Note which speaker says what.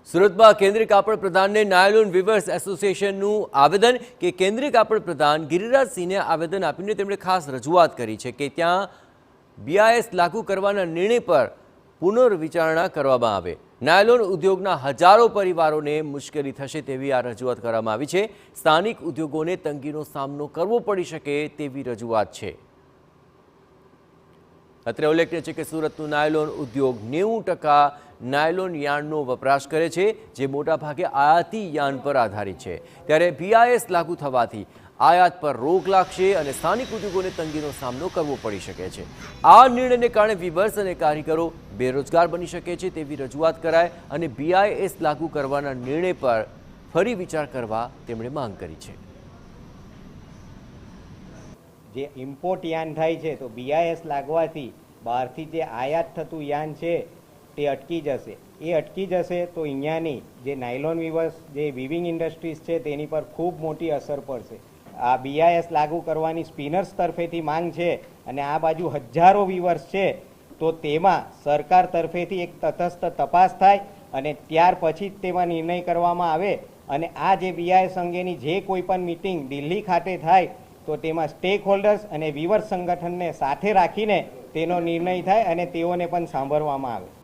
Speaker 1: સુરતમાં કેન્દ્રીય કાપડ પ્રધાનને નાયલોન વીવર્સ એસોસિએશનનું આવેદન કે કેન્દ્રીય કાપડ પ્રધાન ગિરિરાજસિંહને આવેદન આપીને તેમણે ખાસ રજૂઆત કરી છે કે ત્યાં બીઆઈએસ લાગુ કરવાના નિર્ણય પર પુનર્વિચારણા કરવામાં આવે। નાયલોન ઉદ્યોગના હજારો પરિવારોને મુશ્કેલી થશે તેવી આ રજૂઆત કરવામાં આવી છે। સ્થાનિક ઉદ્યોગોને તંગીનો સામનો કરવો પડી શકે તેવી રજૂઆત છે। અત્રે ઉલ્લેખનીય છે કે સુરતનું નાયલોન ઉદ્યોગ 90% નાયલોન યાર્નનો વપરાશ કરે છે, જે મોટાભાગે આયાતી યાર્ન પર આધારિત છે। ત્યારે બીઆઈએસ લાગુ થવાથી આયાત પર રોક લાગશે અને સ્થાનિક ઉદ્યોગોને તંગીનો સામનો કરવો પડી શકે છે। આ નિર્ણયને કારણે વીવર્સ અને કારીગરો બેરોજગાર બની શકે છે તેવી રજૂઆત કરાય અને બીઆઈએસ લાગુ કરવાના નિર્ણય પર ફરી વિચાર કરવા તેમણે માંગ કરી છે।
Speaker 2: જે ઇમ્પોર્ટ યાન થાય છે તો બીઆઈએસ લાગવાથી બહારથી જે આયાત થતું યાન છે તે અટકી જશે। એ અટકી જશે તો અહીંયાની જે નાયલોન વીવર્સ જે વીવિંગ ઇન્ડસ્ટ્રીઝ છે તેની પર ખૂબ મોટી અસર પડશે। આ બીઆઈએસ લાગુ કરવાની સ્પિનર્સ તરફેથી માંગ છે અને આ બાજુ હજારો વીવર્સ છે, તો તેમાં સરકાર તરફેથી એક તટસ્થ તપાસ થાય અને ત્યાર પછી જ તેમાં નિર્ણય કરવામાં આવે અને આ જે બીઆઈએસ અંગેની જે કોઈ પણ મિટિંગ દિલ્હી ખાતે થાય તો તેમાં સ્ટેક હોલ્ડર્સ અને વીવર્સ સંગઠનને સાથે રાખીને તેનો નિર્ણય થાય અને તેઓને પણ સાંભળવામાં આવે।